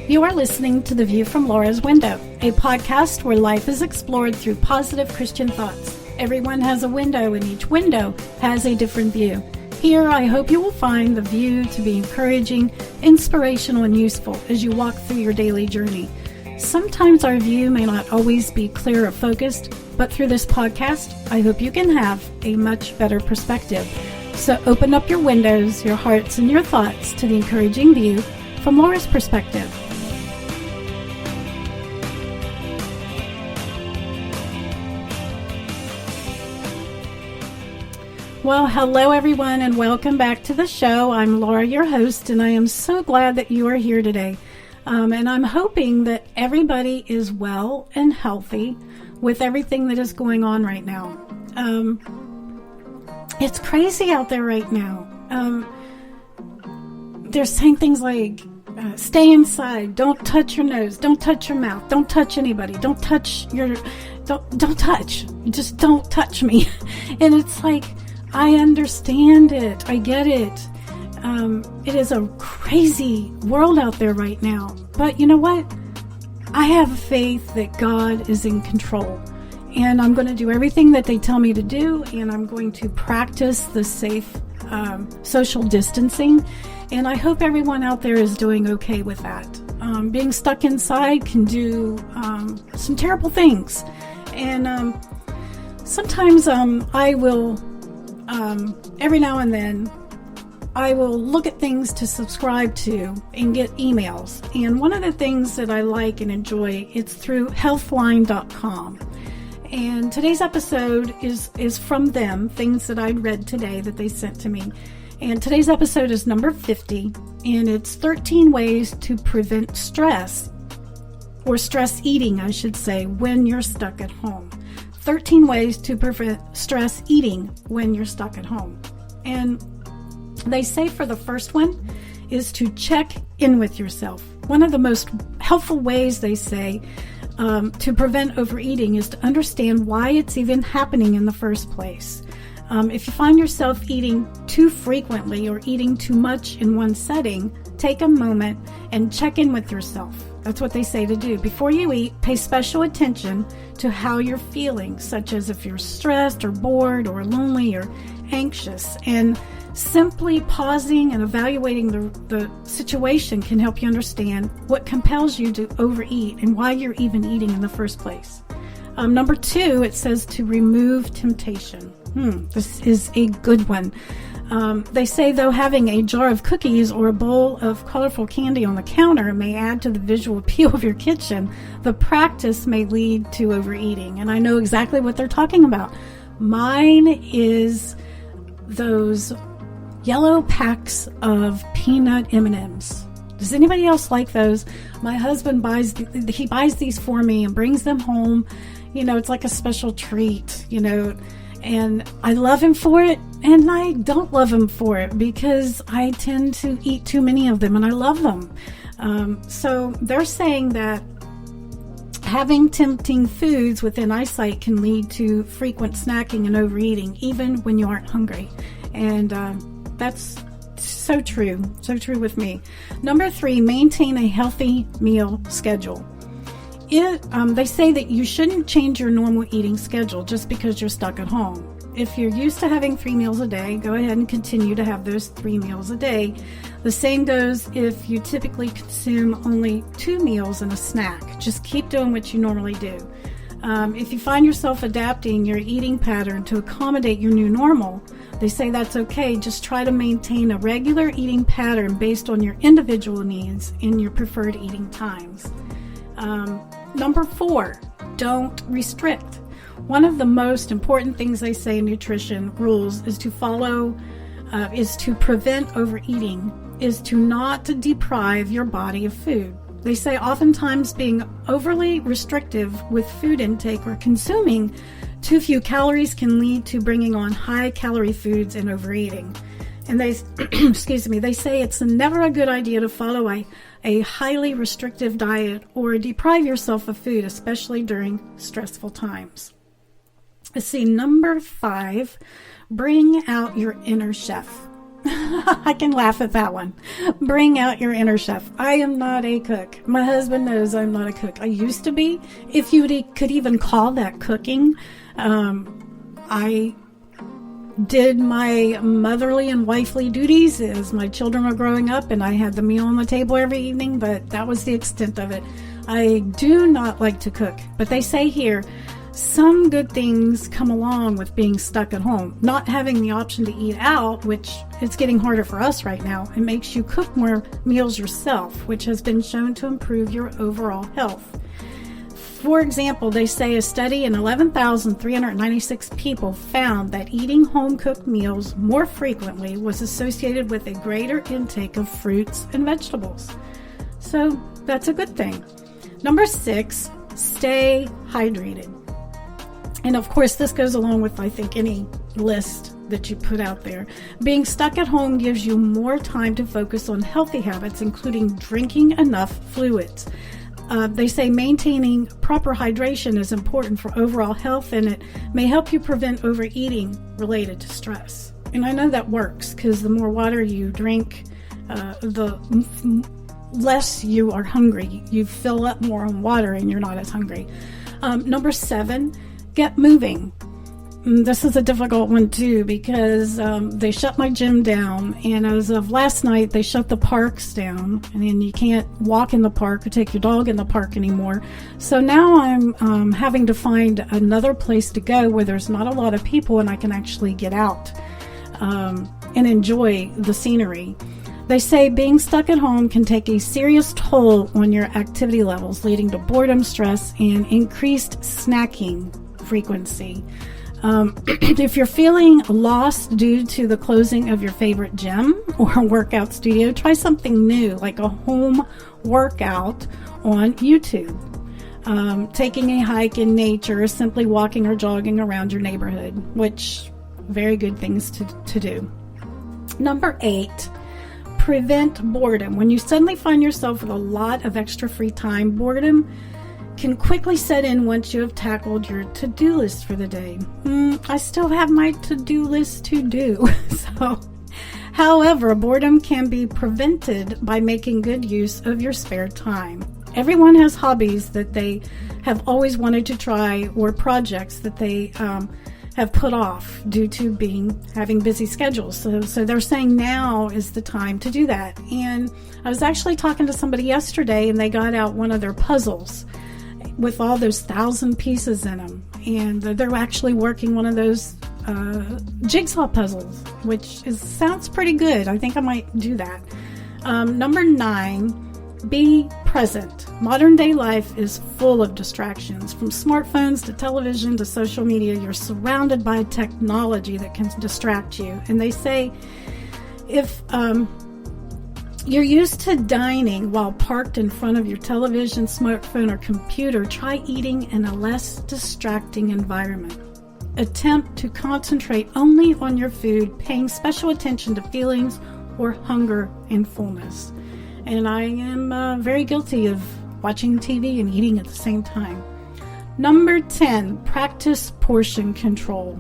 You are listening to The View from Laura's Window, a podcast where life is explored through positive Christian thoughts. Everyone has a window, and each window has a different view. Here, I hope you will find the view to be encouraging, inspirational, and useful as you walk through your daily journey. Sometimes our view may not always be clear or focused, but through this podcast, I hope you can have a much better perspective. So open up your windows, your hearts, and your thoughts to the encouraging view from Laura's perspective. Well, hello everyone, and welcome back to the show. I'm Laura, your host, and I am so glad that you are here today. And I'm hoping that everybody is well and healthy with everything that is going on right now. It's crazy out there right now. They're saying things like, stay inside, don't touch your nose, don't touch your mouth, don't touch anybody, don't touch, just don't touch me. And it's like, I understand it. I get it. It is a crazy world out there right now. But you know what? I have faith that God is in control. And I'm going to do everything that they tell me to do. And I'm going to practice the safe social distancing. And I hope everyone out there is doing okay with that. Being stuck inside can do some terrible things. And sometimes I will... every now and then, I will look at things to subscribe to and get emails. And one of the things that I like and enjoy, it's through healthline.com. And today's episode is from them, things that I'd read today that they sent to me. And today's episode is number 50, and it's 13 ways to prevent stress, or stress eating, I should say, when you're stuck at home. 13 ways to prevent stress eating when you're stuck at home. And they say for the first one is to check in with yourself. One of the most helpful ways, they say, to prevent overeating is to understand why it's even happening in the first place. If you find yourself eating too frequently or eating too much in one setting, take a moment and check in with yourself. That's what they say to do. Before you eat, pay special attention to how you're feeling, such as if you're stressed or bored or lonely or anxious. And simply pausing and evaluating the situation can help you understand what compels you to overeat and why you're even eating in the first place. Number 2, it says to remove temptation. This is a good one. They say, though, having a jar of cookies or a bowl of colorful candy on the counter may add to the visual appeal of your kitchen, the practice may lead to overeating. And I know exactly what they're talking about. Mine is those yellow packs of peanut M&Ms. Does anybody else like those? My husband buys these for me and brings them home. You know, it's like a special treat, you know. And I love him for it, and I don't love him for it because I tend to eat too many of them, and I love them. So they're saying that having tempting foods within eyesight can lead to frequent snacking and overeating, even when you aren't hungry. And that's so true with me. Number 3, maintain a healthy meal schedule. They say that you shouldn't change your normal eating schedule just because you're stuck at home. If you're used to having 3 meals a day, go ahead and continue to have those 3 meals a day. The same goes if you typically consume only 2 meals and a snack. Just keep doing what you normally do. If you find yourself adapting your eating pattern to accommodate your new normal, they say that's okay. Just try to maintain a regular eating pattern based on your individual needs and your preferred eating times. Number 4, don't restrict. One of the most important things they say in nutrition rules is to prevent overeating, is to not deprive your body of food. They say oftentimes being overly restrictive with food intake or consuming too few calories can lead to bringing on high calorie foods and overeating. And they, they say it's never a good idea to follow a highly restrictive diet or deprive yourself of food, especially during stressful times. Let's see, number 5, bring out your inner chef. I can laugh at that one. Bring out your inner chef. I am not a cook. My husband knows I'm not a cook. I used to be. If you could even call that cooking. I did my motherly and wifely duties as my children were growing up, and I had the meal on the table every evening, but that was the extent of it. I do not like to cook, but they say here, some good things come along with being stuck at home. Not having the option to eat out, which it's getting harder for us right now, it makes you cook more meals yourself, which has been shown to improve your overall health. For example, they say a study in 11,396 people found that eating home-cooked meals more frequently was associated with a greater intake of fruits and vegetables. So that's a good thing. Number 6, stay hydrated. And of course, this goes along with, I think, any list that you put out there. Being stuck at home gives you more time to focus on healthy habits, including drinking enough fluids. They say maintaining proper hydration is important for overall health, and it may help you prevent overeating related to stress. And I know that works because the more water you drink, the less you are hungry. You fill up more on water and you're not as hungry. Number 7, get moving. This is a difficult one too because they shut my gym down, and as of last night they shut the parks down, and then you can't walk in the park or take your dog in the park anymore. So now I'm having to find another place to go where there's not a lot of people and I can actually get out and enjoy the scenery. They say being stuck at home can take a serious toll on your activity levels, leading to boredom, stress, and increased snacking frequency. If you're feeling lost due to the closing of your favorite gym or workout studio, try something new like a home workout on YouTube. Taking a hike in nature, or simply walking or jogging around your neighborhood, which very good things to do. Number 8, prevent boredom. When you suddenly find yourself with a lot of extra free time, boredom can quickly set in once you have tackled your to-do list for the day. I still have my to-do list to do. However, boredom can be prevented by making good use of your spare time. Everyone has hobbies that they have always wanted to try, or projects that they have put off due to having busy schedules. So they're saying now is the time to do that. And I was actually talking to somebody yesterday, and they got out one of their puzzles with all those 1,000 pieces in them, and they're actually working one of those jigsaw puzzles, which sounds pretty good. I think I might do that. Number 9, be present. Modern day life is full of distractions. From smartphones to television to social media, you're surrounded by technology that can distract you. And they say if you're used to dining while parked in front of your television, smartphone, or computer, try eating in a less distracting environment. Attempt to concentrate only on your food, paying special attention to feelings or hunger and fullness. And I am very guilty of watching TV and eating at the same time. Number 10, practice portion control.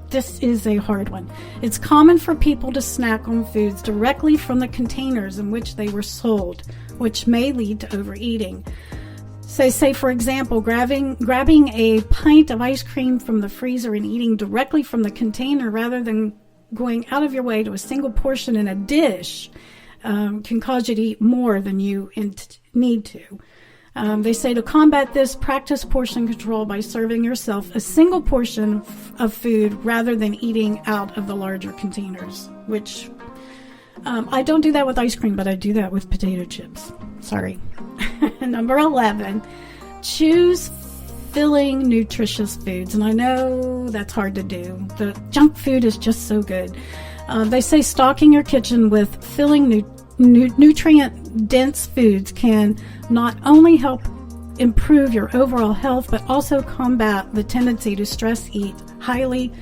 This is a hard one. It's common for people to snack on foods directly from the containers in which they were sold, which may lead to overeating. So say, for example, grabbing a pint of ice cream from the freezer and eating directly from the container rather than going out of your way to a single portion in a dish can cause you to eat more than you need to. They say to combat this, practice portion control by serving yourself a single portion of food rather than eating out of the larger containers, which I don't do that with ice cream, but I do that with potato chips. Sorry. Number 11, choose filling, nutritious foods. And I know that's hard to do. The junk food is just so good. They say stocking your kitchen with filling nutrient-dense foods can not only help improve your overall health, but also combat the tendency to stress eat highly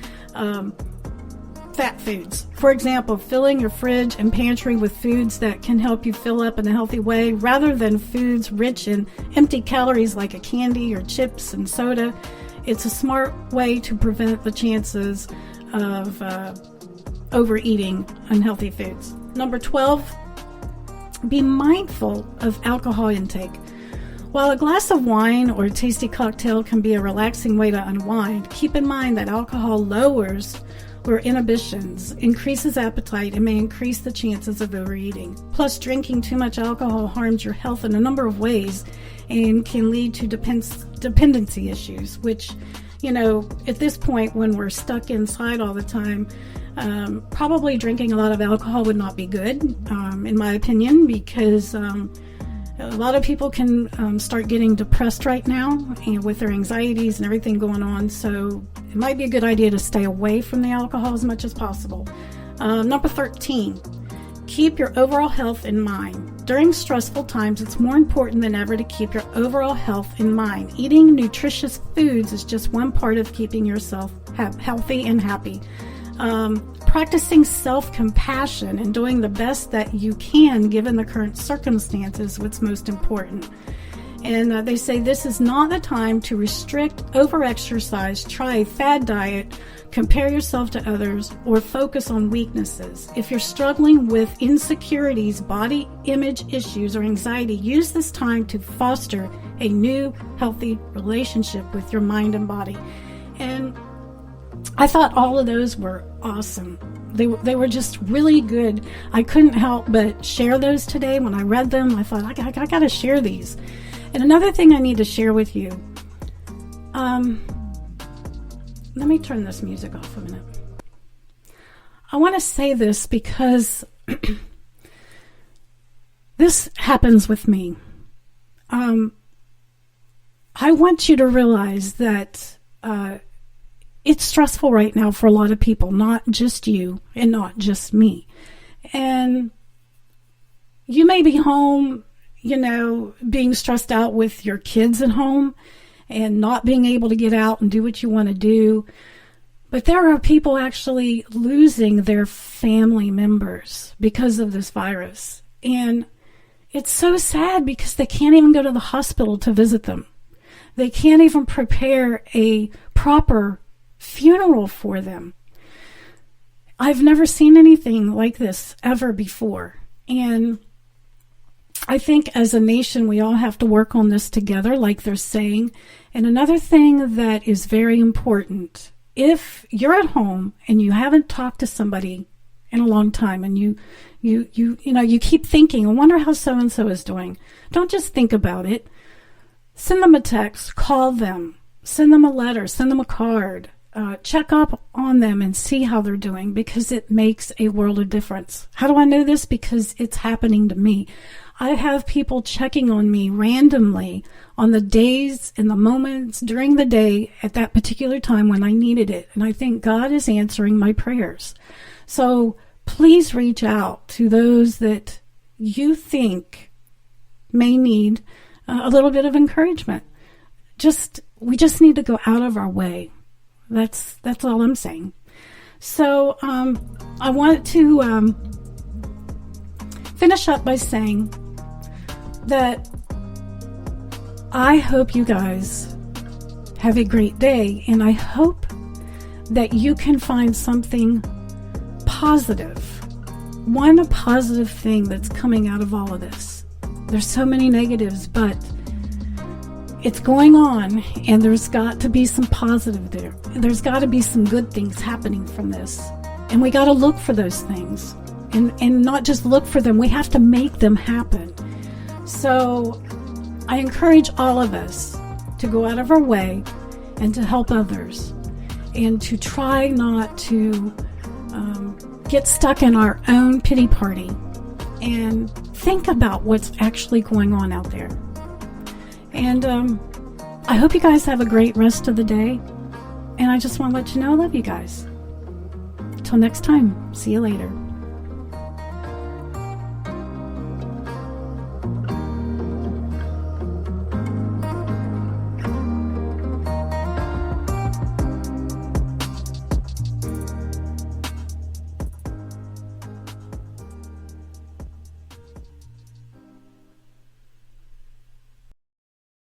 fat foods. For example, filling your fridge and pantry with foods that can help you fill up in a healthy way rather than foods rich in empty calories like a candy or chips and soda. It's a smart way to prevent the chances of overeating unhealthy foods. Number 12, be mindful of alcohol intake. While a glass of wine or a tasty cocktail can be a relaxing way to unwind, keep in mind that alcohol lowers or inhibitions, increases appetite, and may increase the chances of overeating. Plus, drinking too much alcohol harms your health in a number of ways and can lead to dependency issues, which, at this point when we're stuck inside all the time, probably drinking a lot of alcohol would not be good, in my opinion, because a lot of people can start getting depressed right now with their anxieties and everything going on. So it might be a good idea to stay away from the alcohol as much as possible. Number 13, keep your overall health in mind. During stressful times, it's more important than ever to keep your overall health in mind. Eating nutritious foods is just one part of keeping yourself healthy and happy. Practicing self-compassion and doing the best that you can given the current circumstances is what's most important. And they say this is not the time to restrict, over-exercise, try a fad diet, compare yourself to others, or focus on weaknesses. If you're struggling with insecurities, body image issues, or anxiety, use this time to foster a new, healthy relationship with your mind and body. And I thought all of those were awesome. They were just really good. I couldn't help but share those today. When I read them, I thought, I got to share these. And another thing I need to share with you, let me turn this music off a minute. I want to say this because this happens with me. I want you to realize that it's stressful right now for a lot of people, not just you and not just me. And you may be home, being stressed out with your kids at home and not being able to get out and do what you want to do. But there are people actually losing their family members because of this virus. And it's so sad because they can't even go to the hospital to visit them. They can't even prepare a proper funeral for them. I've never seen anything like this ever before. And I think as a nation, we all have to work on this together, like they're saying. And another thing that is very important, if you're at home and you haven't talked to somebody in a long time and you keep thinking, I wonder how so-and-so is doing. Don't just think about it. Send them a text, call them, send them a letter, send them a card. Check up on them and see how they're doing, because it makes a world of difference. How do I know this? Because it's happening to me. I have people checking on me randomly on the days and the moments during the day at that particular time when I needed it. And I think God is answering my prayers. So please reach out to those that you think may need a little bit of encouragement. We just need to go out of our way. That's all I'm saying. So I want to finish up by saying that I hope you guys have a great day, and I hope that you can find something positive. One positive thing that's coming out of all of this. There's so many negatives, but it's going on, and there's got to be some positive there. There's got to be some good things happening from this. And we got to look for those things. And not just look for them, we have to make them happen. So I encourage all of us to go out of our way and to help others, and to try not to get stuck in our own pity party, and think about what's actually going on out there. And I hope you guys have a great rest of the day. And I just want to let you know I love you guys. Till next time, see you later.